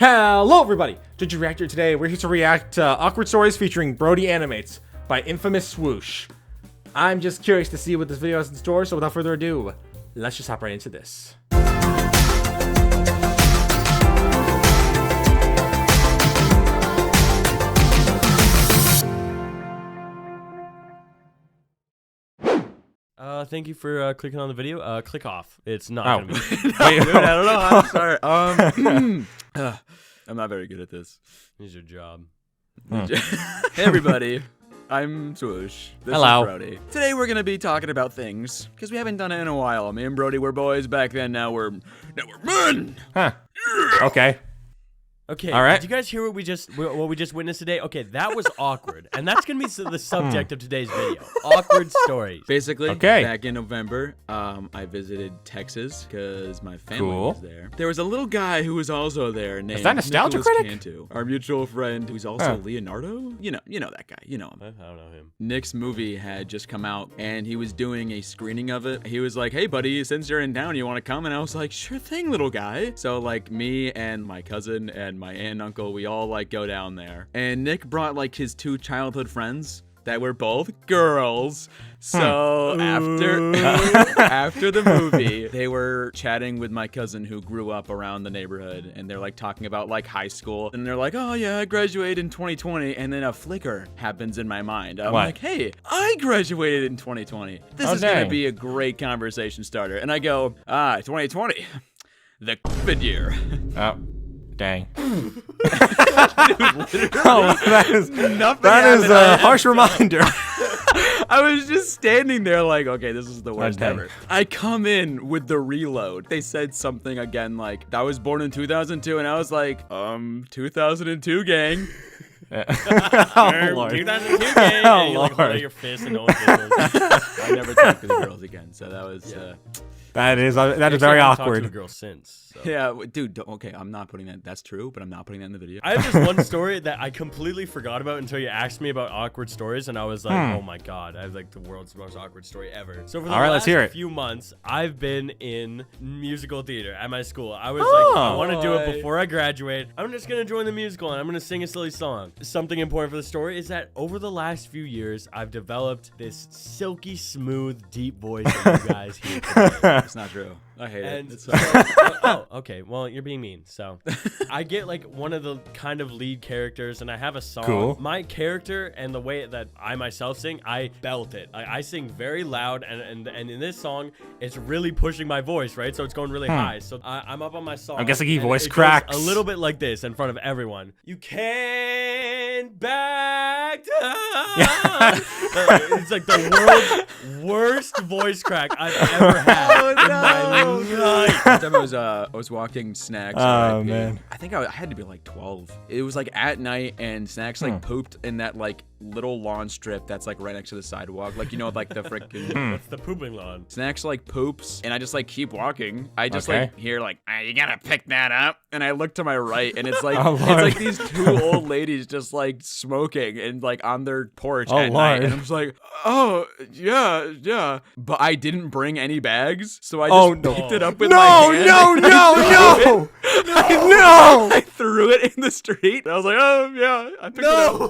Hello everybody! Ginger Reactor today. We're here to react to Awkward Stories featuring Brody Animates by Infamous Swoosh. I'm just curious to see what this video has in store, so without further ado, let's just hop right into this. Thank you for clicking on the video. Click off. It's not gonna be. Wait, dude, I don't know. I'm sorry. I'm not very good at this. Here's your job. Hey everybody, I'm Swoosh. This Hello. is Brody. Today we're gonna be talking about things because we haven't done it in a while. Me and Brody were boys back then. Now we're men. Huh. Okay. Okay. All right. Did you guys hear what we just witnessed today? Okay, that was awkward, and that's gonna be the subject of today's video. Awkward stories. Basically, Okay. back in November, I visited Texas because my family Cool. was there. There was a little guy who was also there named that Nostalgia Nicholas Critic? Cantu, our mutual friend who's also Leonardo. You know that guy. You know him. I don't know him. Nick's movie had just come out and he was doing a screening of it. He was like, hey buddy, since you're in town, you want to come? And I was like, sure thing, little guy. So like me and my cousin and my aunt and uncle, we all like go down there. And Nick brought like his two childhood friends that were both girls. So after the movie, they were chatting with my cousin who grew up around the neighborhood, and they're like talking about like high school, and they're like, oh yeah, I graduated in 2020, and then a flicker happens in my mind. I'm What? like, hey, I graduated in 2020. This is gonna dang. be a great conversation starter. And I go, 2020, the COVID year. Oh, dang. Literally, That is happened. a harsh reminder. I was just standing there like, okay, this is the worst dang. ever. I come in with the reload. They said something again like, I was born in 2002, and I was like, 2002 gang. Oh, Lord. 2002 game. Oh, and you like hold out Lord. your fist and no one giggles. I never talked to the girls again, so that was, That is very Actually, I haven't talked to a awkward. girl since. So. yeah, dude, okay, I'm not putting that, that's true, but I'm not putting that in the video. I have this one story that I completely forgot about until you asked me about awkward stories, and I was like, oh my god, I have like the world's most awkward story ever. So for the All right, last let's hear it. few months, I've been in musical theater at my school. I was like, I want to do it before I graduate. I'm just gonna join the musical and I'm gonna sing a silly song. Something important for the story is that over the last few years, I've developed this silky smooth, deep voice that you guys hear today. That's not true. I hate And it. so, okay. Well, you're being mean. So, I get like one of the kind of lead characters, and I have a song. Cool. My character and the way that I myself sing, I belt it. I sing very loud, and in this song, it's really pushing my voice, right? So it's going really high. So I'm up on my song. I'm guessing he and voice it goes cracks. a little bit like this in front of everyone. You can't back down. It's like the world's worst voice crack I've ever had in my life. One time I was walking Snacks. Oh, RIP. man. I think I had to be like 12. It was like at night, and Snacks like pooped in that like little lawn strip that's like right next to the sidewalk. Like, you know, like the freaking It's the pooping lawn. Snacks like poops, and I just like keep walking. I just Okay. like hear like, you gotta pick that up. And I look to my right, and it's like Oh, it's Lord. like these two old ladies just like smoking and like on their porch Oh, at night. Lord. And I was like, oh yeah. But I didn't bring any bags, so I just Oh, no. picked it up with No, my hand. no. I threw it in the street. I was like, oh yeah, I picked it up. No.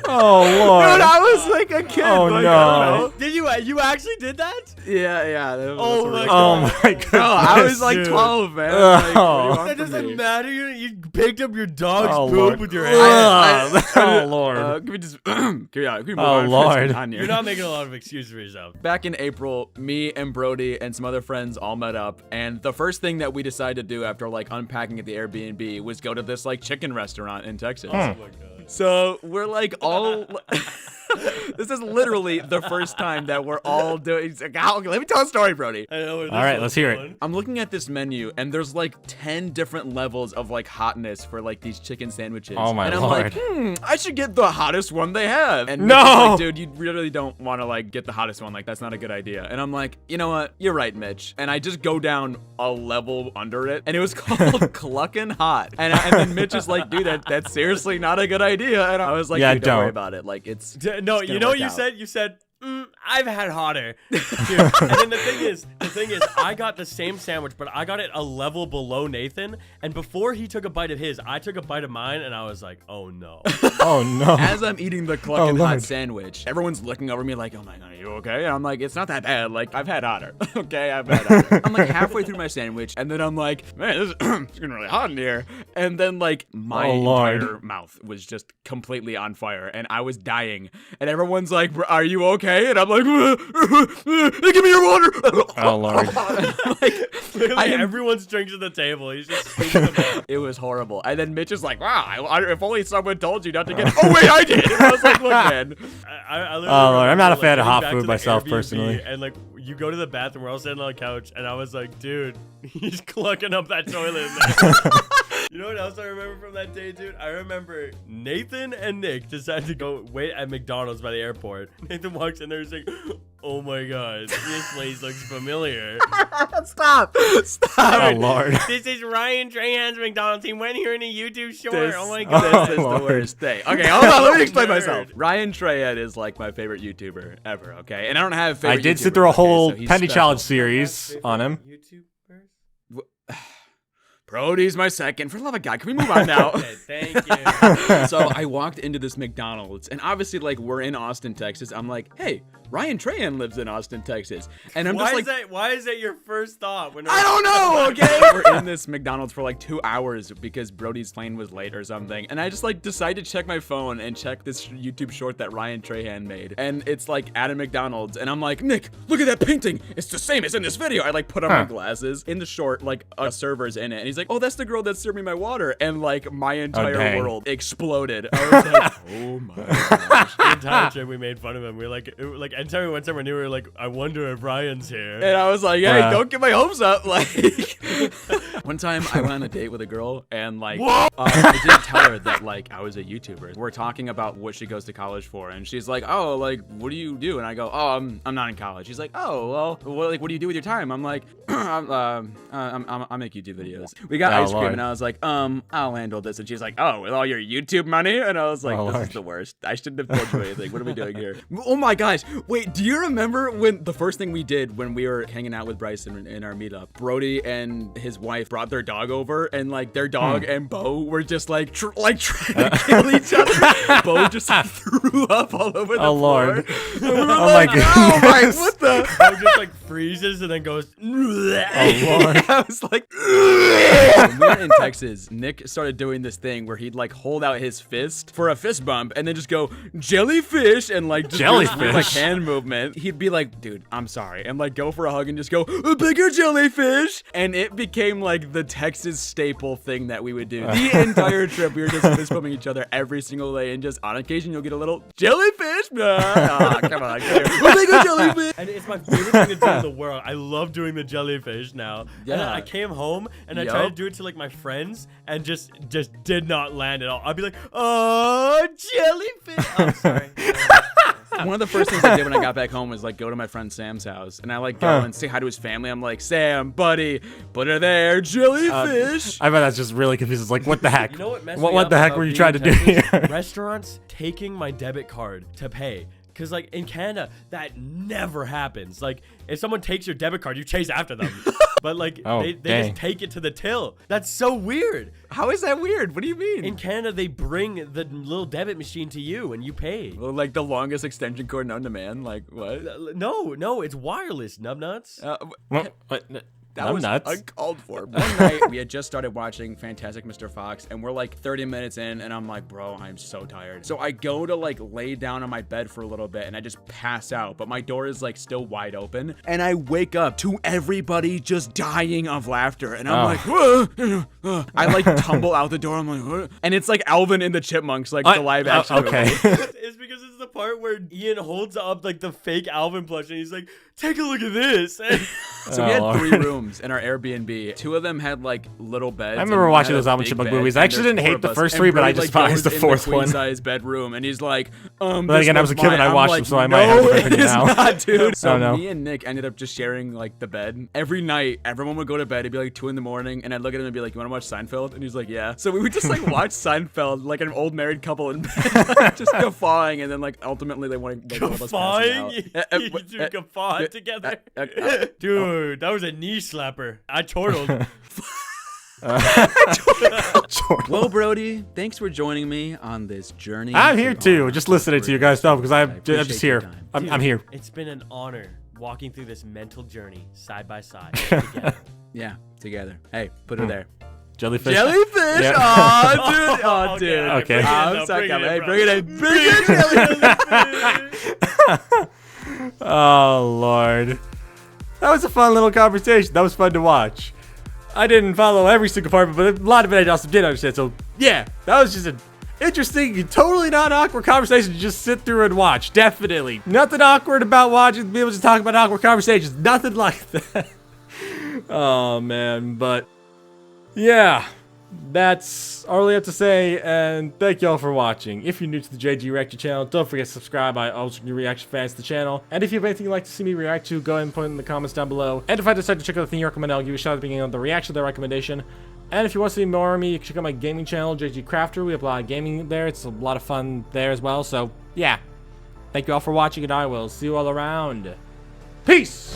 Oh, Lord. Dude, I was like a kid. Oh, like, no. I don't know. Did you actually did that? Yeah. That was Oh what my it was. Oh, my goodness. No, I was like Dude. 12, man. Like, what do you Oh. want That from doesn't me? matter. You picked up your dog's Oh, poop Lord. with your hand. Oh, Lord. Can we just can we move Oh, on? Lord. On here? You're not making a lot of excuses for yourself. Back in April, me and Brody and some other friends all met up, and the first thing that we decided to do after like unpacking at the Airbnb was go to this like chicken restaurant in Texas. Oh my god. So we're like all. This is literally the first time that we're all doing. It's like, let me tell a story, Brody. I know where this All right, one's let's hear it. going. I'm looking at this menu, and there's like 10 different levels of like hotness for like these chicken sandwiches. Oh, my and I'm Lord. like, I should get the hottest one they have. And No! Mitch is like, dude, you really don't want to like get the hottest one. Like, that's not a good idea. And I'm like, you know what? You're right, Mitch. And I just go down a level under it, and it was called Cluckin' Hot. And then Mitch is like, dude, that's seriously not a good idea. And I was like, Yeah, dude, don't worry don't. about it. Like, it's No, it's you gonna know what work you out. said? You said, I've had hotter. Dude. And then the thing is, I got the same sandwich, but I got it a level below Nathan. And before he took a bite of his, I took a bite of mine, and I was like, oh no. Oh no. As I'm eating the clucking hot Lord. sandwich, everyone's looking over me like, oh my god, are you okay? And I'm like, it's not that bad. Like, I've had hotter. Okay, I've had hotter. I'm like halfway through my sandwich, and then I'm like, man, this is it's getting really hot in here. And then like my entire mouth was just completely on fire, and I was dying. And everyone's like, are you okay? And I'm like, give me your water. Oh Lord. Literally, everyone's drinks at the table. He's just speaking about. It was horrible. And then Mitch is like, wow, if only someone told you not to get. Oh wait, I did. And I was like, look, man. I literally Oh Lord, I'm not a remember, fan of getting hot back food to the myself Airbnb, personally. And like, you go to the bathroom, we're all sitting on the couch, and I was like, dude, he's clucking up that toilet in there. You know what else I remember from that day, dude? I remember Nathan and Nick decided to go wait at McDonald's by the airport. Nathan walks in there and is like, oh my god, this place looks familiar. Stop. Oh Lord. This is Ryan Trahan's McDonald's. He went here in a YouTube short. This, Oh my god. this is the Lord. worst thing. Okay, hold on. Let me explain Nerd. myself. Ryan Trahan is like my favorite YouTuber ever. Okay, and I don't have favorite. I did sit YouTubers, through a okay, whole so he's Penny special. Challenge series on him. YouTubers? Brody's my second. For the love of God, can we move on now? Okay, thank you. So I walked into this McDonald's, and obviously, like, we're in Austin, Texas. I'm like, hey, Ryan Trahan lives in Austin, Texas, and I'm just like, Why is that your first thought? When I don't know, okay? We're in this McDonald's for like 2 hours because Brody's plane was late or something. And I just like decided to check my phone and check this YouTube short that Ryan Trahan made. And it's like at a McDonald's. And I'm like, Nick, look at that painting. It's the same as in this video. I like put on my glasses. In the short, like a server's in it. And he's like, oh, that's the girl that served me my water. And like my entire dang. world exploded. I was like, oh my gosh. The entire trip we made fun of him. We were like anytime we went somewhere new, we were like, I wonder if Ryan's here. And I was like, hey, don't get my hopes up. Like, one time I went on a date with a girl and like, I didn't tell her that like I was a YouTuber. We're talking about what she goes to college for. And she's like, oh, like, what do you do? And I go, oh, I'm not in college. She's like, oh, well, what do you do with your time? I'm like, I make YouTube videos. We got ice cream Lord. and I was like, I'll handle this. And she's like, oh, with all your YouTube money? And I was like, Oh, this Lord. is the worst. I shouldn't have told you anything. What are we doing here? Oh my gosh. Wait, do you remember when the first thing we did when we were hanging out with Bryson in our meetup? Brody and his wife brought their dog over, and like their dog and Bo were just like trying to kill each other. Bo just threw up all over the Oh, floor. Lord. And we were Oh, my like, oh my, goodness. what the? Bo just like freezes and then goes. Oh Lord. I was like, when we were in Texas, Nick started doing this thing where he'd like hold out his fist for a fist bump and then just go jellyfish and like just do this weird, like Jellyfish? hand movement. He'd be like, dude, I'm sorry, and like go for a hug and just go a bigger jellyfish, and it became like the Texas staple thing that we would do the entire trip. We were just fist bumping each other every single day, and just on occasion you'll get a little jellyfish. Come on, a bigger jellyfish. And it's my favorite thing to do in the world. I love doing the jellyfish now. And then Yeah. I came home and I Yup. tried to do it to like my friends and just did not land at all. I'd be like, oh, jellyfish. Oh, sorry. One of the first things I did when I got back home was like go to my friend Sam's house, and I like go and say hi to his family. I'm like, Sam, buddy, put her there, jellyfish. I bet that's just really confusing. It's like, what the heck? You know what messed me What up the heck about were you being trying to do in Texas? here? Restaurants taking my debit card to pay. Because, like, in Canada, that never happens. Like, if someone takes your debit card, you chase after them. But, like, Oh, they dang. just take it to the till. That's so weird. How is that weird? What do you mean? In Canada, they bring the little debit machine to you and you pay. Well, like the longest extension cord known to man. Like what? No, it's wireless, numbnuts. What? That I'm was nuts. uncalled for. One night, we had just started watching Fantastic Mr. Fox, and we're like 30 minutes in, and I'm like, bro, I'm so tired. So I go to like lay down on my bed for a little bit, and I just pass out, but my door is like still wide open, and I wake up to everybody just dying of laughter, and I'm like, I like tumble out the door, I'm like, what? And it's like Alvin and the Chipmunks, like the live action. Okay. It's because it's the part where Ian holds up like the fake Alvin plush and he's like, take a look at this. And So we had Lord. 3 rooms in our Airbnb. 2 of them had like little beds. I remember and watching had those a Alvin big Chipmunk bed, movies. I and actually there's didn't 4 hate of the us. first And 3, but I Brody, just like, despised goes the in 4th one. queen-size bedroom, and he's like, But then again, I was a kid when I watched them, so I might have a different opinion it's now. not, dude. So Oh, no. me and Nick ended up just sharing like the bed. Every night, everyone would go to bed. It'd be like 2 in the morning, and I'd look at him and be like, "You want to watch Seinfeld?" And he's like, "Yeah." So we would just like watch Seinfeld like an old married couple in bed, like, just guffawing, and then like ultimately they want to Guffawing? You two guffaw together? Dude, that was a knee slapper. I chortled. Well, Brody, thanks for joining me on this journey. I'm here too, just listening to you guys talk because I'm appreciate just your here. time. I'm here. It's been an honor walking through this mental journey side by side together. Yeah, together. Hey, put her there. Jellyfish. Jellyfish! Yeah. Aw, dude. Oh, dude. Okay. I'm stuck up. Hey, bring it in. Bring it in. Oh, Lord. That was a fun little conversation. That was fun to watch. I didn't follow every single part, but a lot of it I also did understand. So, yeah, that was just an interesting, totally not awkward conversation to just sit through and watch. Definitely. Nothing awkward about watching, being able to talk about awkward conversations. Nothing like that. Oh, man. But, yeah. That's all we have to say, and thank y'all for watching. If you're new to the JG Reactor channel, don't forget to subscribe. I also new reaction fans to the channel. And if you have anything you'd like to see me react to, go ahead and put it in the comments down below. And if I decide to check out the thing you recommend, I'll give you a shout out at the beginning of the reaction to that recommendation. And if you want to see more of me, you can check out my gaming channel, JG Crafter. We have a lot of gaming there. It's a lot of fun there as well. So, yeah. Thank you all for watching, and I will see you all around. Peace!